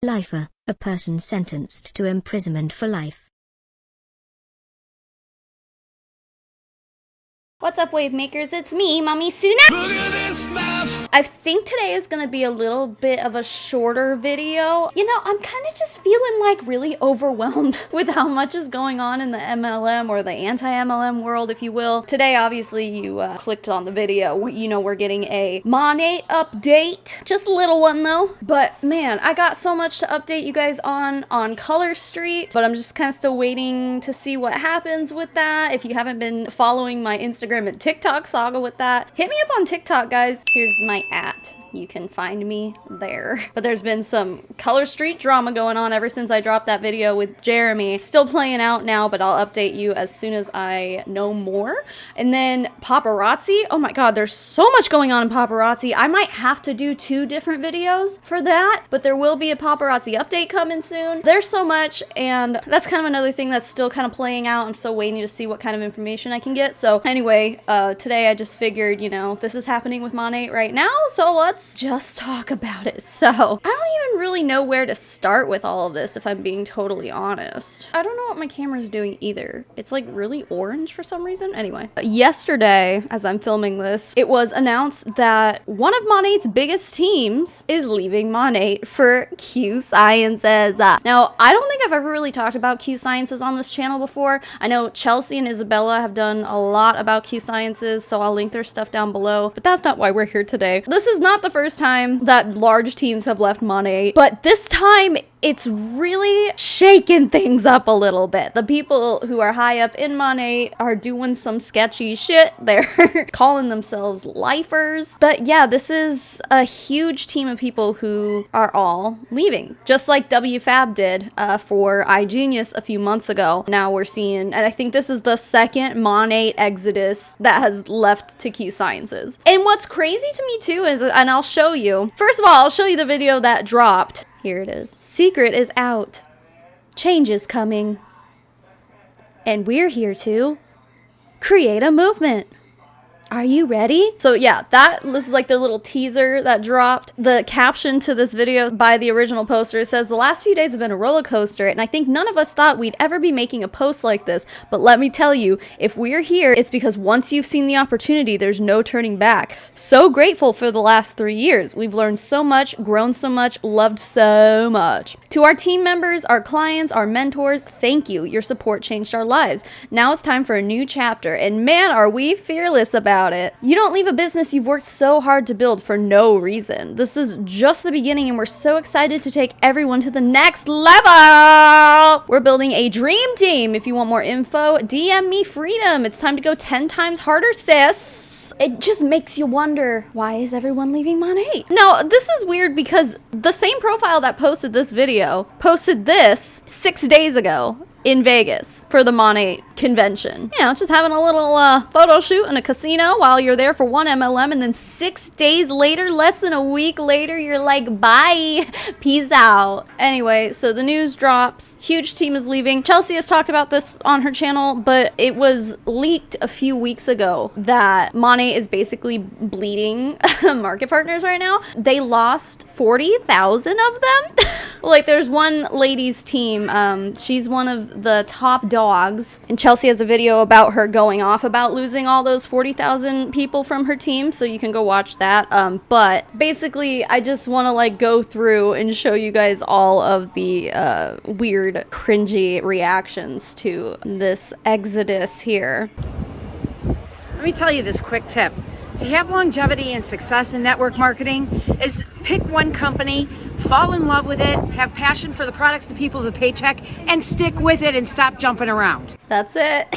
Lifer, a person sentenced to imprisonment for life. What's up, wave makers? It's me, Mommy Suna. Look at this mouth. I think today is gonna be a little bit of a shorter video. You know, I'm kind of just feeling like really overwhelmed with how much is going on in the MLM or the anti-MLM world, if you will. Today, obviously, you clicked on the video. You know, we're getting a Monat update. Just a little one though. But man, I got so much to update you guys on Color Street, but I'm just kind of still waiting to see what happens with that. If you haven't been following my Instagram and TikTok saga with that, hit me up on TikTok, guys. Here's my @ you can find me there. But there's been some Color Street drama going on ever since I dropped that video with Jeremy. Still playing out now, but I'll update you as soon as I know more. And then paparazzi, oh my god, there's so much going on in paparazzi. I might have to do 2 different videos for that, but there will be a paparazzi update coming soon. There's so much, and that's kind of another thing that's still kind of playing out. I'm still waiting to see what kind of information I can get. So anyway, today I just figured, you know, this is happening with Monat right now, so let's just talk about it. So I don't even really know where to start with all of this, if I'm being totally honest. I don't know what my camera's doing either. It's like really orange for some reason. Anyway, yesterday, as I'm filming this, it was announced that one of Monat's biggest teams is leaving Monat for Q Sciences. Now, I don't think I've ever really talked about Q Sciences on this channel before. I know Chelsea and Isabella have done a lot about Q Sciences, so I'll link their stuff down below, but that's not why we're here today. This is not the first time that large teams have left Monat, but this time it's really shaking things up a little bit. The people who are high up in Monat are doing some sketchy shit. They're calling themselves lifers. But yeah, this is a huge team of people who are all leaving. Just like WFAB did for iGenius a few months ago. Now we're seeing, and I think this is the second Monat exodus that has left to Q Sciences. And what's crazy to me too is, and I'll show you, first of all, I'll show you the video that dropped. Here it is. Secret is out. Change is coming. And we're here to create a movement. Are you ready? So yeah, this is like their little teaser that dropped. The caption to this video by the original poster says, "The last few days have been a roller coaster, and I think none of us thought we'd ever be making a post like this. But let me tell you, if we're here, it's because once you've seen the opportunity, there's no turning back. So grateful for the last 3 years. We've learned so much, grown so much, loved so much. To our team members, our clients, our mentors, thank you. Your support changed our lives. Now it's time for a new chapter, and man, are we fearless about it. You don't leave a business you've worked so hard to build for no reason. This is just the beginning, and we're so excited to take everyone to the next level. We're building a dream team. If you want more info, DM me freedom. It's time to go 10 times harder, sis." It just makes you wonder, why is everyone leaving Monat? Now, this is weird because the same profile that posted this video posted this 6 days ago in Vegas for the Monat convention. You know, just having a little photo shoot in a casino while you're there for one MLM, and then 6 days later, less than a week later, you're like, bye, peace out. Anyway, so the news drops. Huge team is leaving. Chelsea has talked about this on her channel, but it was leaked a few weeks ago that Monat is basically bleeding market partners right now. They lost 40,000 of them. Like, there's one lady's team. She's one of the top dogs, and Chelsea has a video about her going off about losing all those 40,000 people from her team, so you can go watch that. But basically, I just want to like go through and show you guys all of the weird, cringy reactions to this exodus here. Let me tell you this quick tip. To have longevity and success in network marketing is pick one company, fall in love with it, have passion for the products, the people, the paycheck, and stick with it and stop jumping around. That's it.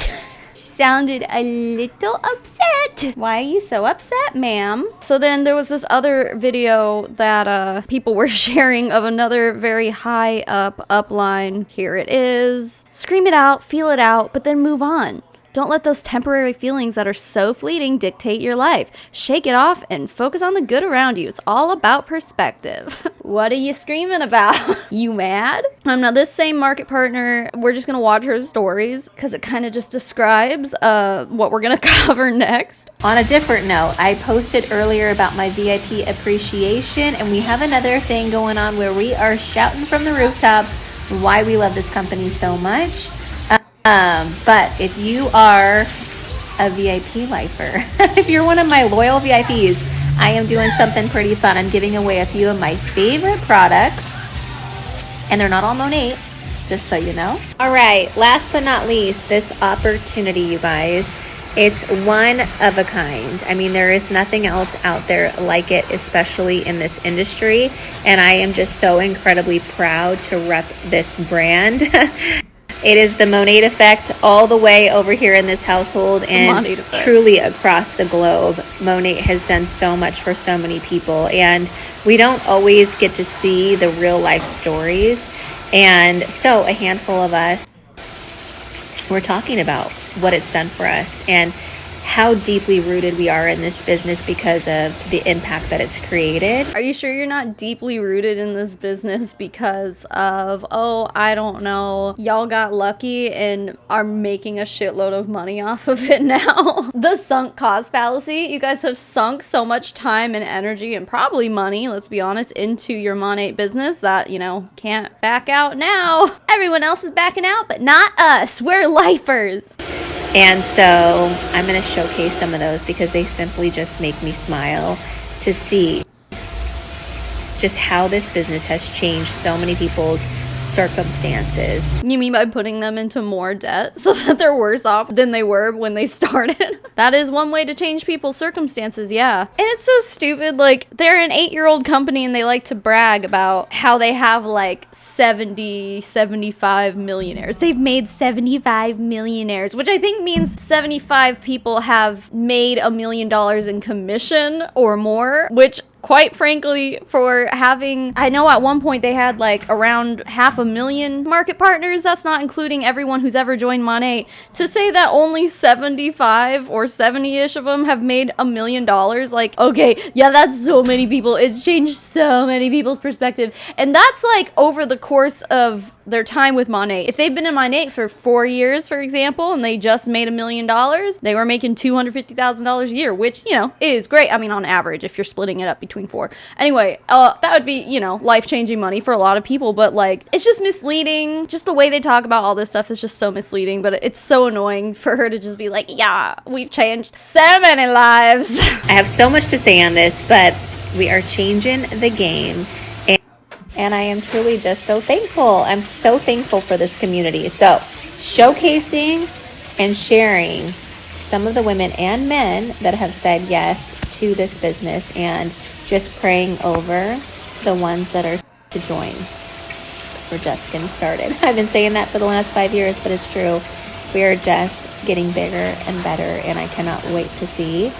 She sounded a little upset. Why are you so upset, ma'am? So then there was this other video that people were sharing of another very high up upline. Here it is. Scream it out, feel it out, but then move on. Don't let those temporary feelings that are so fleeting dictate your life. Shake it off and focus on the good around you. It's all about perspective. What are you screaming about? You mad? Now this same market partner, we're just gonna watch her stories because it kind of just describes what we're gonna cover next. On a different note, I posted earlier about my VIP appreciation, and we have another thing going on where we are shouting from the rooftops why we love this company so much. But if you are a VIP lifer, if you're one of my loyal VIPs, I am doing something pretty fun. I'm giving away a few of my favorite products, and they're not all Monat, just so you know. All right, last but not least, this opportunity, you guys. It's one of a kind. I mean, there is nothing else out there like it, especially in this industry. And I am just so incredibly proud to rep this brand. It is the Monat effect all the way over here in this household and truly across the globe. Monat has done so much for so many people, and we don't always get to see the real life stories. And so a handful of us, we're talking about what it's done for us and how deeply rooted we are in this business because of the impact that it's created. Are you sure you're not deeply rooted in this business because of, oh, I don't know, y'all got lucky and are making a shitload of money off of it now? The sunk cost fallacy. You guys have sunk so much time and energy and probably money, let's be honest, into your Monat business that, you know, can't back out now. Everyone else is backing out, but not us. We're lifers. And so I'm going to showcase some of those because they simply just make me smile to see just how this business has changed so many people's circumstances. You mean by putting them into more debt so that they're worse off than they were when they started? That is one way to change people's circumstances, yeah. And it's so stupid, like, they're an 8-year-old company and they like to brag about how they have like 75 millionaires. They've made 75 millionaires, which I think means 75 people have made $1 million in commission or more, which quite frankly, for having, I know at one point they had like around 500,000 market partners. That's not including everyone who's ever joined Monat. To say that only 75 or 70-ish of them have made $1 million, like, okay, yeah, that's so many people. It's changed so many people's perspective. And that's like over the course of their time with Monat. If they've been in Monat for 4 years, for example, and they just made $1 million, they were making $250,000 a year, which, you know, is great. I mean, on average, if you're splitting it up between 4. Anyway, that would be, you know, life-changing money for a lot of people, but like, it's just misleading. Just the way they talk about all this stuff is just so misleading, but it's so annoying for her to just be like, yeah, we've changed so many lives. I have so much to say on this, but we are changing the game. And I am truly just so thankful. I'm so thankful for this community. So showcasing and sharing some of the women and men that have said yes to this business and just praying over the ones that are to join. Because we're just getting started. I've been saying that for the last 5 years, but it's true. We are just getting bigger and better, and I cannot wait to see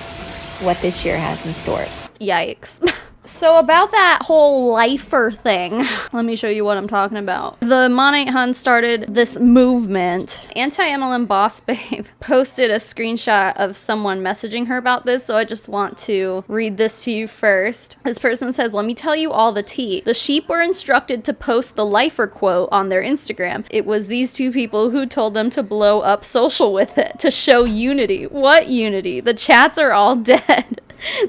what this year has in store. Yikes. So about that whole lifer thing, let me show you what I'm talking about. The Monat Hun started this movement. Anti-mlm boss babe posted a screenshot of someone messaging her about this, so I just want to read this to you first. This person says, let me tell you all the tea. The sheep were instructed to post the lifer quote on their Instagram. It was these two people who told them to blow up social with it, to show unity. What unity? The chats are all dead.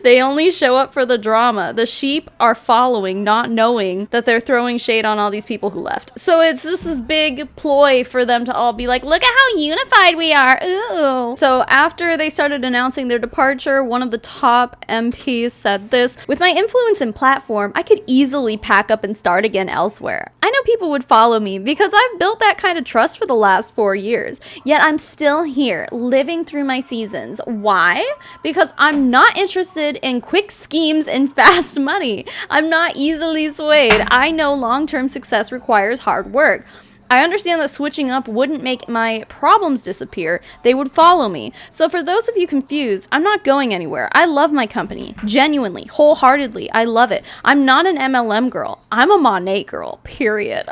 They only show up for the drama. The sheep are following, not knowing that they're throwing shade on all these people who left. So it's just this big ploy for them to all be like, look at how unified we are. Ooh. So after they started announcing their departure, one of the top MPs said this: with my influence and platform, I could easily pack up and start again elsewhere. I know people would follow me because I've built that kind of trust for the last 4 years. Yet I'm still here, living through my seasons. Why? Because I'm not interested in quick schemes and fast money. I'm not easily swayed. I know long-term success requires hard work. I understand that switching up wouldn't make my problems disappear. They would follow me. So for those of you confused, I'm not going anywhere. I love my company. Genuinely, wholeheartedly, I love it. I'm not an MLM girl. I'm a Monat girl, period.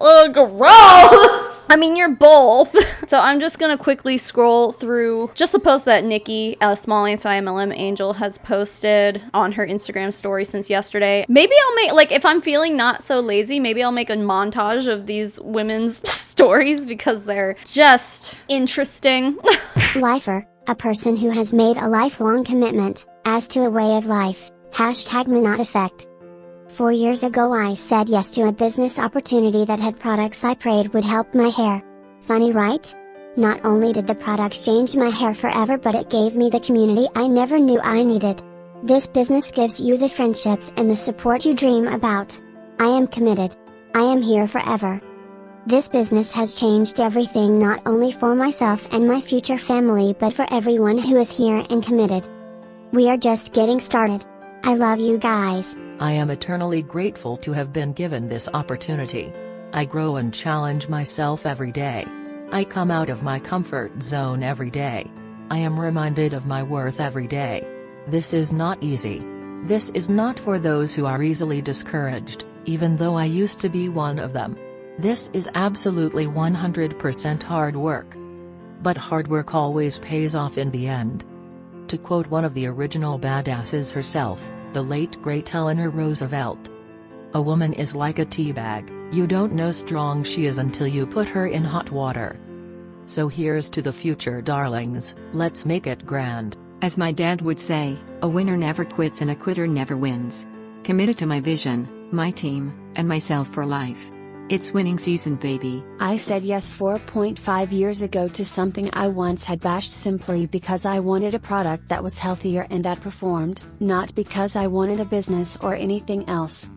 Oh, gross! I mean, you're both. So I'm just gonna quickly scroll through just the post that Nikki, a small anti-MLM angel, has posted on her Instagram story since yesterday. Maybe I'll make, like, if I'm feeling not so lazy, maybe I'll make a montage of these women's stories because they're just interesting. Lifer, a person who has made a lifelong commitment, as to a way of life, #Monat effect. 4 years ago I said yes to a business opportunity that had products I prayed would help my hair. Funny, right? Not only did the products change my hair forever, but it gave me the community I never knew I needed. This business gives you the friendships and the support you dream about. I am committed. I am here forever. This business has changed everything, not only for myself and my future family, but for everyone who is here and committed. We are just getting started. I love you guys. I am eternally grateful to have been given this opportunity. I grow and challenge myself every day. I come out of my comfort zone every day. I am reminded of my worth every day. This is not easy. This is not for those who are easily discouraged, even though I used to be one of them. This is absolutely 100% hard work. But hard work always pays off in the end. To quote one of the original badasses herself, the late great Eleanor Roosevelt, "A woman is like a tea bag, you don't know strong she is until you put her in hot water." So here's to the future, darlings, let's make it grand. As my dad would say, a winner never quits and a quitter never wins. Committed to my vision, my team, and myself for life. It's winning season, baby. I said yes 4.5 years ago to something I once had bashed simply because I wanted a product that was healthier and that performed, not because I wanted a business or anything else.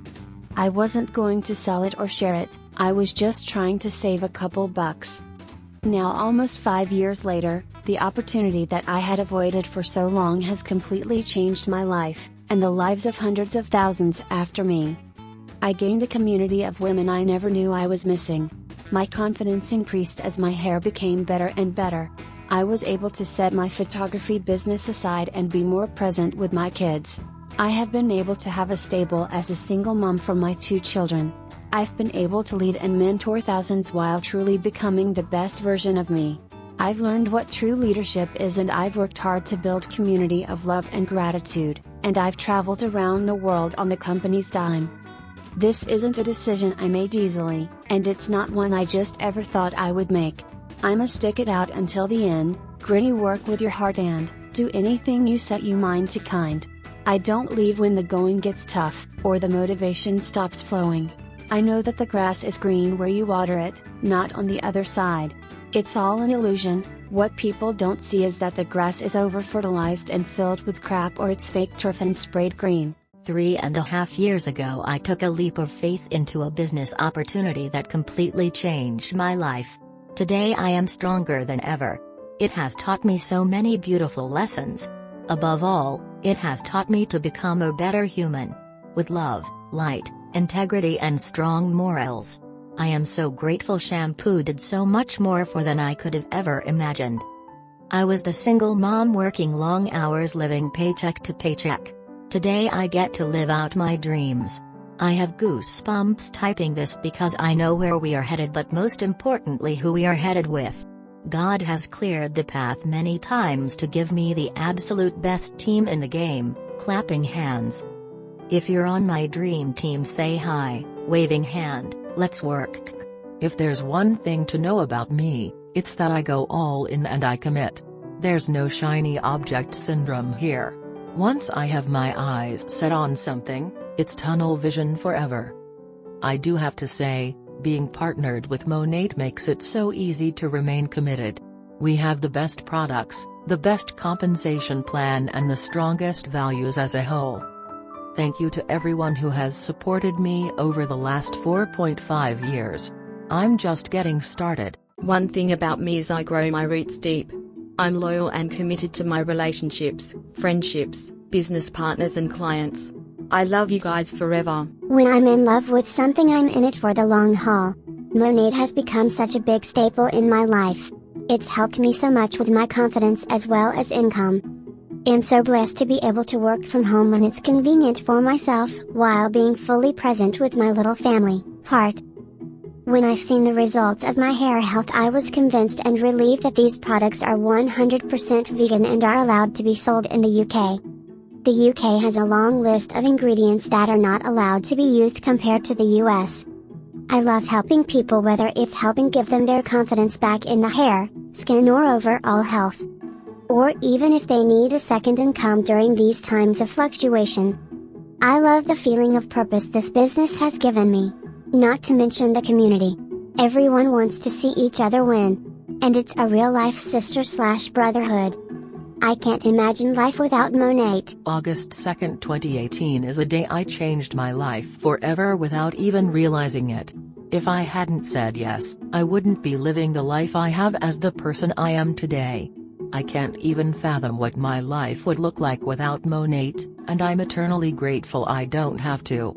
I wasn't going to sell it or share it, I was just trying to save a couple bucks. Now, almost 5 years later, the opportunity that I had avoided for so long has completely changed my life, and the lives of hundreds of thousands after me. I gained a community of women I never knew I was missing. My confidence increased as my hair became better and better. I was able to set my photography business aside and be more present with my kids. I have been able to have a stable as a single mom for my 2 children. I've been able to lead and mentor thousands while truly becoming the best version of me. I've learned what true leadership is, and I've worked hard to build community of love and gratitude, and I've traveled around the world on the company's dime. This isn't a decision I made easily, and it's not one I just ever thought I would make. I'ma stick it out until the end, gritty work with your heart and do anything you set your mind to kind. I don't leave when the going gets tough, or the motivation stops flowing. I know that the grass is green where you water it, not on the other side. It's all an illusion. What people don't see is that the grass is over-fertilized and filled with crap, or it's fake turf and sprayed green. 3.5 years ago I took a leap of faith into a business opportunity that completely changed my life. Today I am stronger than ever. It has taught me so many beautiful lessons. Above all, it has taught me to become a better human. With love, light, integrity and strong morals. I am so grateful shampoo did so much more for than I could have ever imagined. I was the single mom working long hours, living paycheck to paycheck. Today I get to live out my dreams. I have goosebumps typing this because I know where we are headed, but most importantly who we are headed with. God has cleared the path many times to give me the absolute best team in the game. Clapping hands. If you're on my dream team, say hi, waving hand, let's work. If there's one thing to know about me, it's that I go all in and I commit. There's no shiny object syndrome here. Once I have my eyes set on something, it's tunnel vision forever. I do have to say, being partnered with Monat makes it so easy to remain committed. We have the best products, the best compensation plan and the strongest values as a whole. Thank you to everyone who has supported me over the last 4.5 years. I'm just getting started. One thing about me is I grow my roots deep. I'm loyal and committed to my relationships, friendships, business partners and clients. I love you guys forever. When I'm in love with something, I'm in it for the long haul. Monat has become such a big staple in my life. It's helped me so much with my confidence as well as income. I'm so blessed to be able to work from home when it's convenient for myself, while being fully present with my little family. Heart. When I seen the results of my hair health, I was convinced and relieved that these products are 100% vegan and are allowed to be sold in the UK. The UK has a long list of ingredients that are not allowed to be used compared to the US. I love helping people, whether it's helping give them their confidence back in the hair, skin or overall health. Or even if they need a second income during these times of fluctuation. I love the feeling of purpose this business has given me. Not to mention the community. Everyone wants to see each other win. And it's a real life sister/brotherhood. I can't imagine life without Monat. August 2, 2018 is a day I changed my life forever without even realizing it. If I hadn't said yes, I wouldn't be living the life I have as the person I am today. I can't even fathom what my life would look like without Monat, and I'm eternally grateful I don't have to.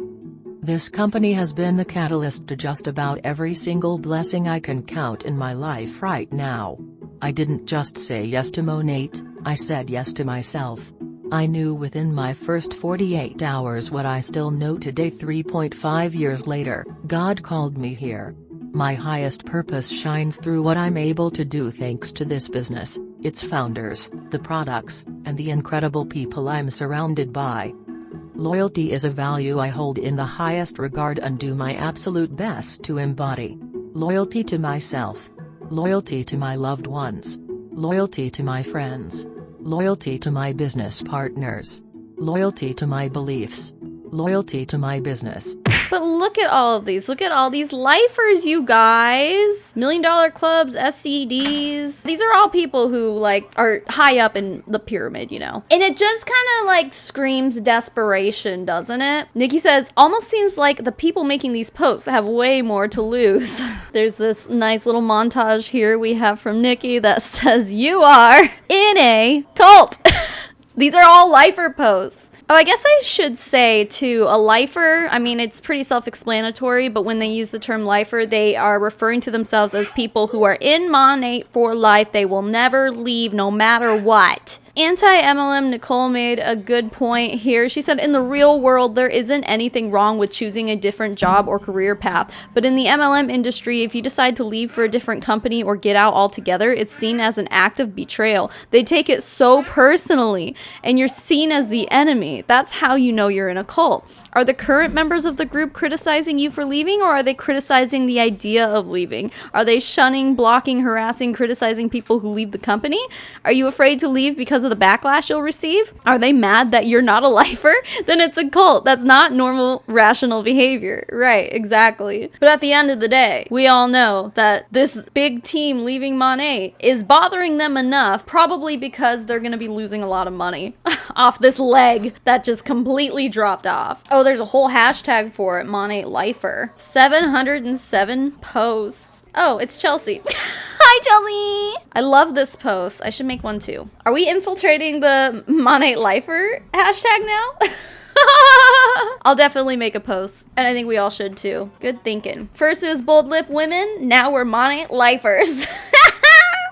This company has been the catalyst to just about every single blessing I can count in my life right now. I didn't just say yes to Monat, I said yes to myself. I knew within my first 48 hours what I still know today. 3.5 years later, God called me here. My highest purpose shines through what I'm able to do thanks to this business, its founders, the products, and the incredible people I'm surrounded by. Loyalty is a value I hold in the highest regard and do my absolute best to embody. Loyalty to myself. Loyalty to my loved ones. Loyalty to my friends. Loyalty to my business partners. Loyalty to my beliefs. Loyalty to my business. But look at all of these. Look at all these lifers, you guys. $1 Million Clubs, SCDs. These are all people who like are high up in the pyramid, you know. And it just kind of like screams desperation, doesn't it? Nikki says, almost seems like the people making these posts have way more to lose. There's this nice little montage here we have from Nikki that says, you are in a cult. These are all lifer posts. Oh, I guess I should say too, a lifer, I mean, it's pretty self-explanatory, but when they use the term lifer, they are referring to themselves as people who are in Monat for life. They will never leave no matter what. Anti-MLM Nicole made a good point here. She said, in the real world, there isn't anything wrong with choosing a different job or career path. But in the MLM industry, if you decide to leave for a different company or get out altogether, it's seen as an act of betrayal. They take it so personally, and you're seen as the enemy. That's how you know you're in a cult. Are the current members of the group criticizing you for leaving, or are they criticizing the idea of leaving? Are they shunning, blocking, harassing, criticizing people who leave the company? Are you afraid to leave because of the backlash you'll receive? Are they mad that you're not a lifer? Then it's a cult. That's not normal, rational behavior. Right, exactly. But at the end of the day, we all know that this big team leaving Monat is bothering them enough, probably because they're going to be losing a lot of money off this leg that just completely dropped off. Oh, there's a whole hashtag for it, Monat Lifer. 707 posts. Oh, it's Chelsea. Hi, Chelsea. I love this post. I should make one too. Are we infiltrating the Monat Lifer hashtag now? I'll definitely make a post, and I think we all should too. Good thinking. First it was bold lip women, now we're Monat Lifers.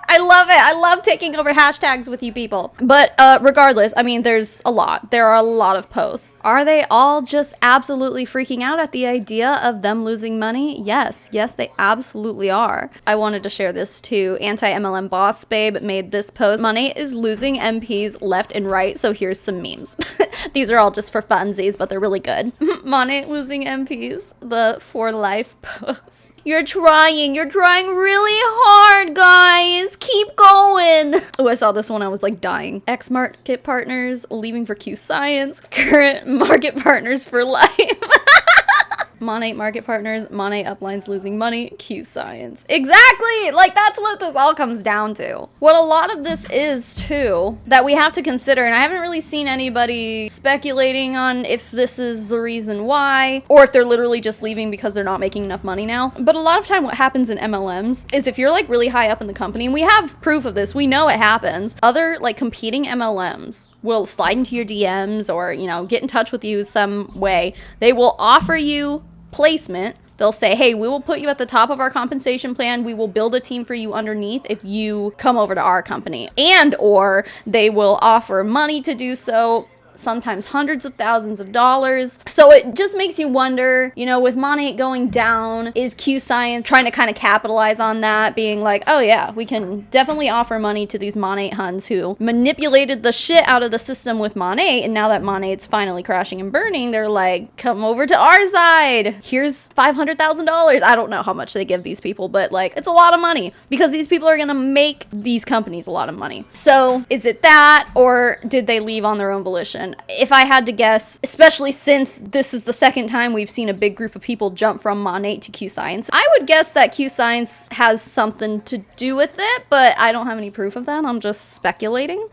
I love it. I love taking over hashtags with you people. But regardless, I mean, there's a lot. There are a lot of posts. Are they all just absolutely freaking out at the idea of them losing money? Yes. Yes, they absolutely are. I wanted to share this too. Anti-MLM Boss Babe made this post. Monat is losing MPs left and right, so here's some memes. These are all just for funsies, but they're really good. Monat losing MPs. The for life post. You're trying really hard, guys. Keep going. Oh, I saw this one. I was like dying. Ex-market partners leaving for Q Science. Current market partners for life. Monat market partners, Monat uplines losing money, Q Science. Exactly! Like, that's what this all comes down to. What a lot of this is, too, that we have to consider, and I haven't really seen anybody speculating on if this is the reason why, or if they're literally just leaving because they're not making enough money now. But a lot of time what happens in MLMs is if you're, like, really high up in the company, and we have proof of this, we know it happens, other, like, competing MLMs will slide into your DMs or, you know, get in touch with you some way. They will offer you placement. They'll say, hey, we will put you at the top of our compensation plan. We will build a team for you underneath if you come over to our company. And or they will offer money to do so. sometimes hundreds of thousands of dollars. So it just makes you wonder, you know, with Monat going down, is Q Science trying to kind of capitalize on that, being like, oh yeah, we can definitely offer money to these Monat Huns who manipulated the shit out of the system with Monat, and now that Monat's finally crashing and burning, they're like, come over to our side. Here's $500,000. I don't know how much they give these people, but like, it's a lot of money because these people are gonna make these companies a lot of money. So is it that, or did they leave on their own volition? If I had to guess, especially since this is the second time we've seen a big group of people jump from Monat to Q Science, I would guess that Q Science has something to do with it, but I don't have any proof of that. I'm just speculating.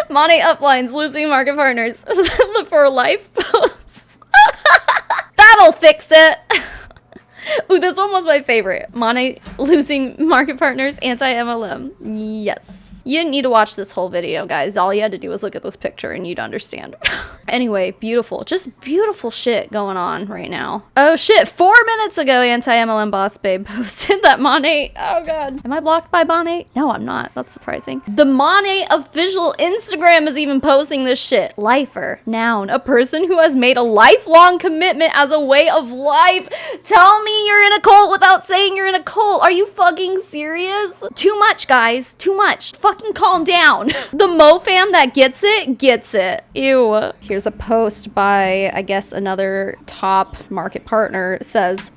Monat uplines losing market partners for life posts. That'll fix it. Ooh, this one was my favorite. Monat losing market partners, anti-MLM. Yes. You didn't need to watch this whole video, guys. All you had to do was look at this picture and you'd understand. Anyway, beautiful. Just beautiful shit going on right now. Oh shit, 4 minutes ago, anti-MLM boss babe posted that Monat, oh god. Am I blocked by Monat? No, I'm not. That's surprising. The Monat official Instagram is even posting this shit. Lifer, noun, a person who has made a lifelong commitment as a way of life. Tell me you're in a cult without saying you're in a cult. Are you fucking serious? Too much, guys. Too much. Fucking calm down. The MoFam that gets it, gets it. Ew. Here's a post by, I guess, another top market partner. It says,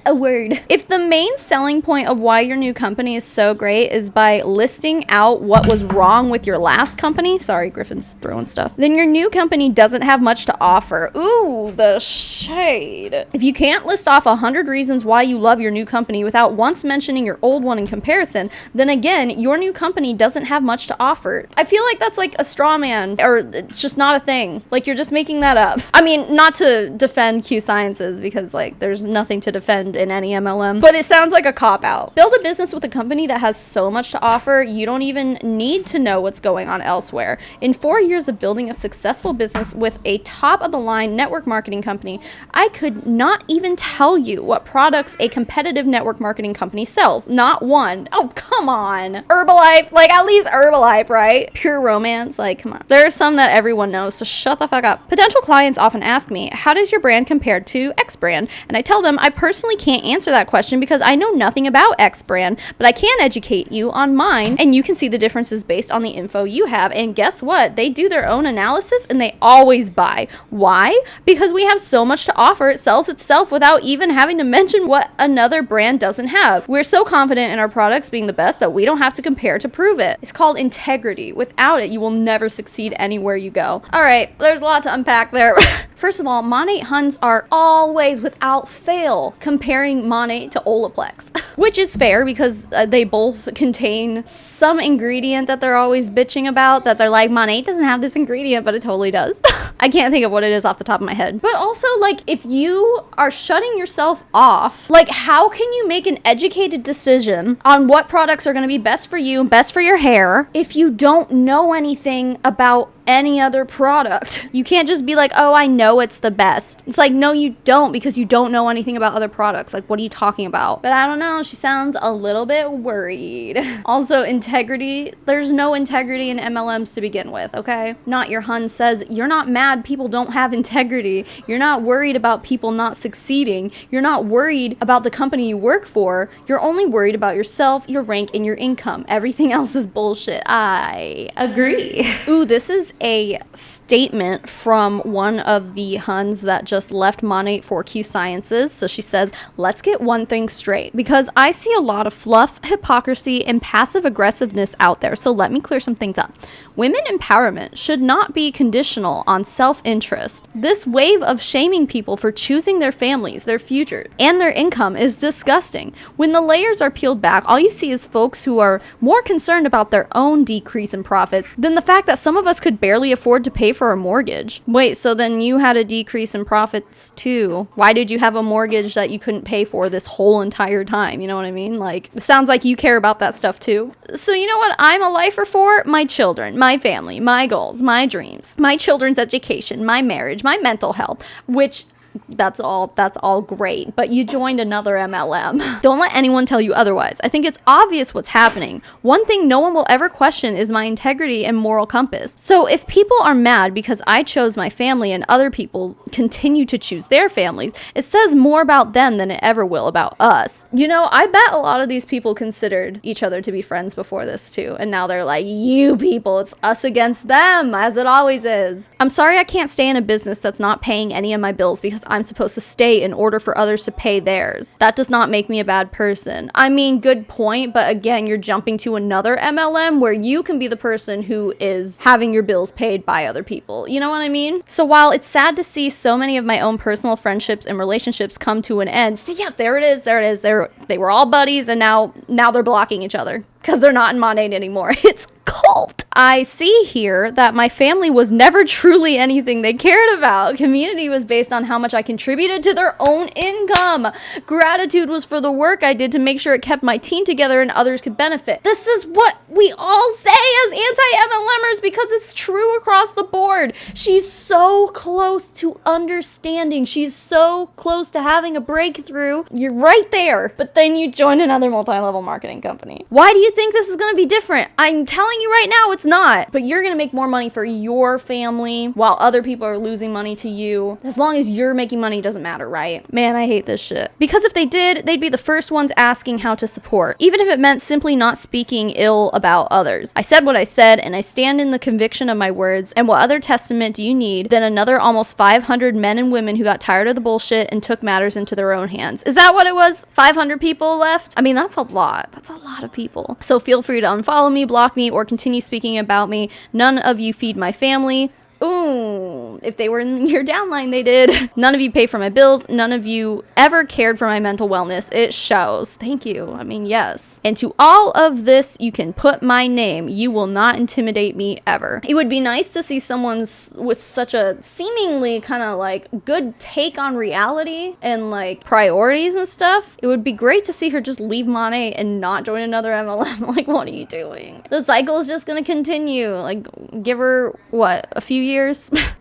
a word. If the main selling point of why your new company is so great is by listing out what was wrong with your last company, sorry, Griffin's throwing stuff, then your new company doesn't have much to offer. Ooh, the shade. If you can't list off 100 reasons why you love your new company without once mentioning your old one in comparison, then again, your new company doesn't have much to offer. I feel like that's like a straw man, or it's just not a thing. Like, you're just making that up. I mean, not to defend Q Sciences, because like there's nothing to defend in any MLM, but it sounds like a cop-out. Build a business with a company that has so much to offer, you don't even need to know what's going on elsewhere. In 4 years of building a successful business with a top-of-the-line network marketing company, I could not even tell you what products a competitive network marketing company sells. Not one. Oh, come on. Herbalife, like at least Herbalife, right? Pure Romance, like come on. There are some that everyone knows, so shut the fuck up. Potential clients often ask me, how does your brand compare to X brand? And I tell them I personally can't answer that question because I know nothing about X brand, but I can educate you on mine, and you can see the differences based on the info you have. And guess what? They do their own analysis and they always buy. Why? Because we have so much to offer, it sells itself without even having to mention what another brand doesn't have. We're so confident in our products being the best that we don't have to compare to prove it. It's called integrity. Without it, you will never succeed anywhere you go. All right, there's a lot to unpack there. First of all, Monat Huns are always, without fail, comparing Monat to Olaplex, which is fair because they both contain some ingredient that they're always bitching about, that they're like, Monat doesn't have this ingredient, but it totally does. I can't think of what it is off the top of my head. But also, like, if you are shutting yourself off, like, how can you make an educated decision on what products are going to be best for you and best for your hair if you don't know anything about any other product? You can't just be like, oh, I know it's the best. It's like, no, you don't, because you don't know anything about other products. Like, what are you talking about? But I don't know, she sounds a little bit worried. Also, integrity. There's no integrity in MLMs to begin with, okay? Not Your Hun says, you're not mad people don't have integrity. You're not worried about people not succeeding. You're not worried about the company you work for. You're only worried about yourself, your rank, and your income. Everything else is bullshit. I agree. Ooh, this is a statement from one of the Huns that just left Monat for Q Sciences. So she says, let's get one thing straight, because I see a lot of fluff, hypocrisy, and passive aggressiveness out there. So let me clear some things up. Women empowerment should not be conditional on self-interest. This wave of shaming people for choosing their families, their future, and their income is disgusting. When the layers are peeled back, all you see is folks who are more concerned about their own decrease in profits than the fact that some of us could barely afford to pay for a mortgage. Wait, so then you had a decrease in profits too. Why did you have a mortgage that you couldn't pay for this whole entire time? You know what I mean? Like, it sounds like you care about that stuff too. So you know what I'm a lifer for? My children, my family, my goals, my dreams, my children's education, my marriage, my mental health, which That's all great. But you joined another MLM. Don't let anyone tell you otherwise. I think it's obvious what's happening. One thing no one will ever question is my integrity and moral compass. So if people are mad because I chose my family and other people continue to choose their families, it says more about them than it ever will about us. You know, I bet a lot of these people considered each other to be friends before this too. And now they're like, you people, it's us against them, as it always is. I'm sorry I can't stay in a business that's not paying any of my bills because I'm supposed to stay in order for others to pay theirs. That does not make me a bad person. I mean, good point, but again, you're jumping to another MLM where you can be the person who is having your bills paid by other people. You know what I mean? So while it's sad to see so many of my own personal friendships and relationships come to an end, see, yeah, there it is. They were all buddies and now they're blocking each other because they're not in Monat anymore. It's cult. I see here that my family was never truly anything they cared about. Community was based on how much I contributed to their own income. Gratitude was for the work I did to make sure it kept my team together and others could benefit. This is what we all say as anti-MLMers because it's true across the board. She's so close to understanding. She's so close to having a breakthrough. You're right there. But then you join another multi-level marketing company. Why do you think this is going to be different? I'm telling you right now, it's not. But you're going to make more money for your family while other people are losing money to you. As long as you're making money, it doesn't matter, right? Man, I hate this shit. Because if they did, they'd be the first ones asking how to support, even if it meant simply not speaking ill about others. I said what I said, and I stand in the conviction of my words. And what other testament do you need than another almost 500 men and women who got tired of the bullshit and took matters into their own hands? Is that what it was? 500 people left? I mean, that's a lot. That's a lot of people. So feel free to unfollow me, block me, or continue speaking about me. None of you feed my family. Ooh, if they were in your downline, they did. None of you pay for my bills. None of you ever cared for my mental wellness. It shows. Thank you. I mean, yes. And to all of this, you can put my name. You will not intimidate me ever. It would be nice to see someone with such a seemingly kind of like good take on reality and like priorities and stuff. It would be great to see her just leave Monat and not join another MLM. Like, what are you doing? The cycle is just gonna continue. Like, give her, what, a few years?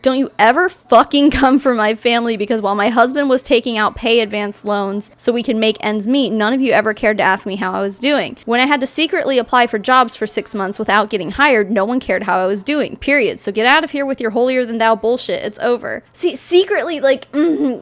Don't you ever fucking come for my family, because while my husband was taking out pay advance loans so we can make ends meet, none of you ever cared to ask me how I was doing. When I had to secretly apply for jobs for 6 months without getting hired, no one cared how I was doing, period. So get out of here with your holier than thou bullshit. It's over. See, secretly, like,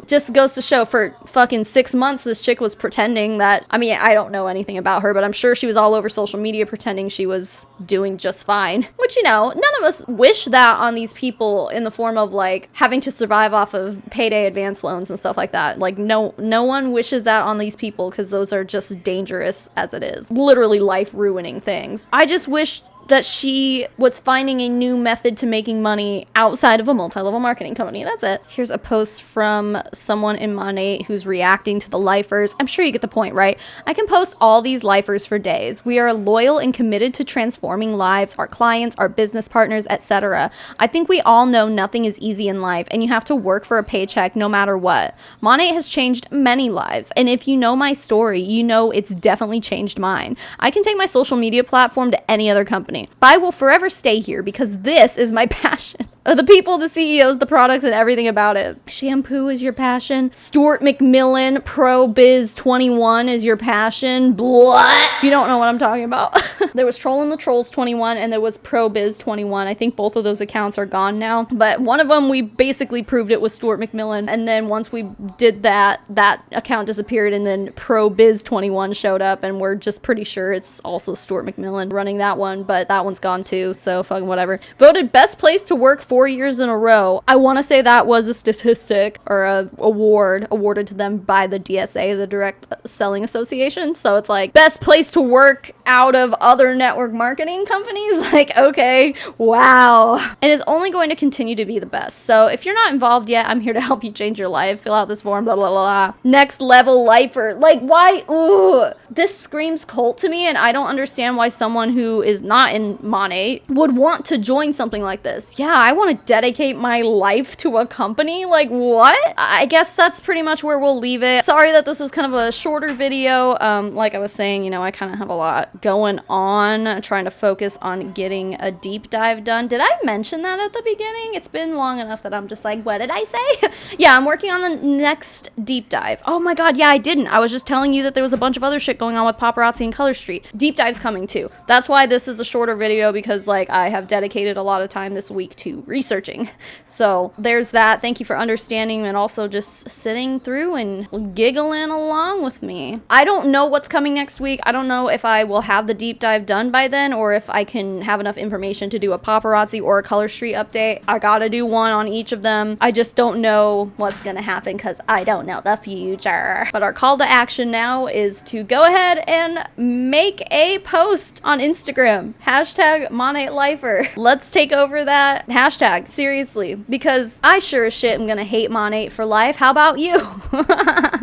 just goes to show for fucking 6 months this chick was pretending that, I mean, I don't know anything about her, but I'm sure she was all over social media pretending she was doing just fine. Which, you know, none of us wish that on these people in the form of like having to survive off of payday advance loans and stuff like that. Like no one wishes that on these people, because those are just dangerous as it is. Literally life ruining things. I just wish that she was finding a new method to making money outside of a multi-level marketing company. That's it. Here's a post from someone in Monat who's reacting to the lifers. I'm sure you get the point, right? I can post all these lifers for days. We are loyal and committed to transforming lives, our clients, our business partners, etc. I think we all know nothing is easy in life, and you have to work for a paycheck no matter what. Monat has changed many lives, and if you know my story, you know it's definitely changed mine. I can take my social media platform to any other company, but I will forever stay here because this is my passion. The people, the CEOs, the products, and everything about it. Shampoo is your passion. Stuart McMillan Pro Biz 21 is your passion. What? If you don't know what I'm talking about. There was Trollin' the Trolls 21 and there was Pro Biz 21. I think both of those accounts are gone now. But one of them, we basically proved it was Stuart McMillan. And then once we did that, that account disappeared, and then Pro Biz 21 showed up, and we're just pretty sure it's also Stuart McMillan running that one, but that one's gone too, so fucking whatever. Voted best place to work 4 years in a row. I want to say that was a statistic or a award awarded to them by the DSA, the Direct Selling Association. So it's like best place to work out of other network marketing companies. Like, okay, wow. And it's only going to continue to be the best. So if you're not involved yet, I'm here to help you change your life. Fill out this form, blah, blah, blah, blah. Next level lifer. Like, why? Ooh, this screams cult to me, and I don't understand why someone who is not in Monat would want to join something like this. Yeah, I want want to dedicate my life to a company? Like, what? I guess that's pretty much where we'll leave it. Sorry that this was kind of a shorter video. Like I was saying, you know, I kind of have a lot going on, trying to focus on getting a deep dive done. Did I mention that at the beginning? It's been long enough that I'm just like, what did I say? Yeah, I'm working on the next deep dive. Oh my god, yeah, I didn't. I was just telling you that there was a bunch of other shit going on with paparazzi and Color Street. Deep dive's coming too. That's why this is a shorter video, because like I have dedicated a lot of time this week to researching. So there's that. Thank you for understanding and also just sitting through and giggling along with me. I don't know what's coming next week. I don't know if I will have the deep dive done by then or if I can have enough information to do a paparazzi or a Color Street update. I gotta do one on each of them. I just don't know what's gonna happen because I don't know the future. But our call to action now is to go ahead and make a post on Instagram. Hashtag Monat Lifer. Let's take over that hashtag, seriously, because I sure as shit am gonna hate Monat for life. How about you?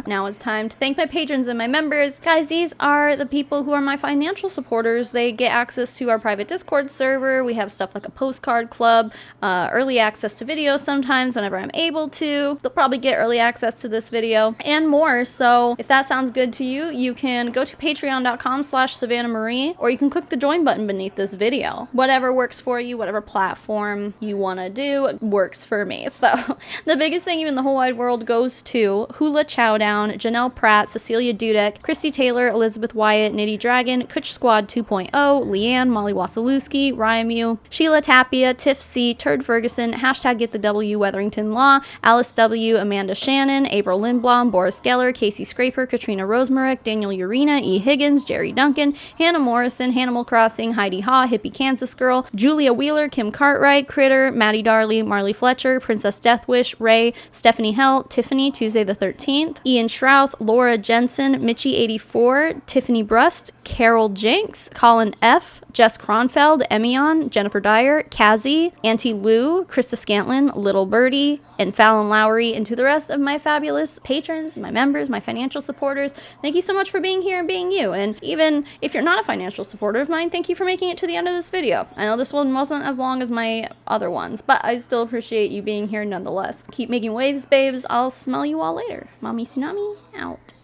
Now it's time to thank my patrons and my members. Guys, these are the people who are my financial supporters. They get access to our private Discord server. We have stuff like a postcard club, early access to videos sometimes whenever I'm able to. They'll probably get early access to this video and more. So if that sounds good to you, you can go to patreon.com/SavannahMarie, or you can click the join button beneath this video. Whatever works for you, whatever platform you want to do works for me. So the biggest thank you in the whole wide world goes to Hula Chowdown, Janelle Pratt, Cecilia Dudek, Christy Taylor, Elizabeth Wyatt, Nitty Dragon, Kutch Squad 2.0, Leanne, Molly Wasilewski, Ryamu, Sheila Tapia, Tiff C, Turd Ferguson, hashtag Get the W, Weatherington Law, Alice W, Amanda Shannon, April Lindblom, Boris Geller, Casey Scraper, Katrina Rosemarick, Daniel Urena, E. Higgins, Jerry Duncan, Hannah Morrison, Hanimal Crossing, Heidi Ha, Hippie Kansas Girl, Julia Wheeler, Kim Cartwright, Critter, Maddie Darley, Marley Fletcher, Princess Deathwish, Ray, Stephanie Helt, Tiffany, Tuesday the 13th, Ian Shrouth, Laura Jensen, Mitchie84, Tiffany Brust, Carol Jinks, Colin F., Jess Kronfeld, Emion, Jennifer Dyer, Kazi, Auntie Lou, Krista Scantlin, Little Birdie, and Fallon Lowry, and to the rest of my fabulous patrons, my members, my financial supporters, thank you so much for being here and being you. And even if you're not a financial supporter of mine, thank you for making it to the end of this video. I know this one wasn't as long as my other ones, but I still appreciate you being here nonetheless. Keep making waves, babes. I'll smell you all later. Mommy Tsunami, out.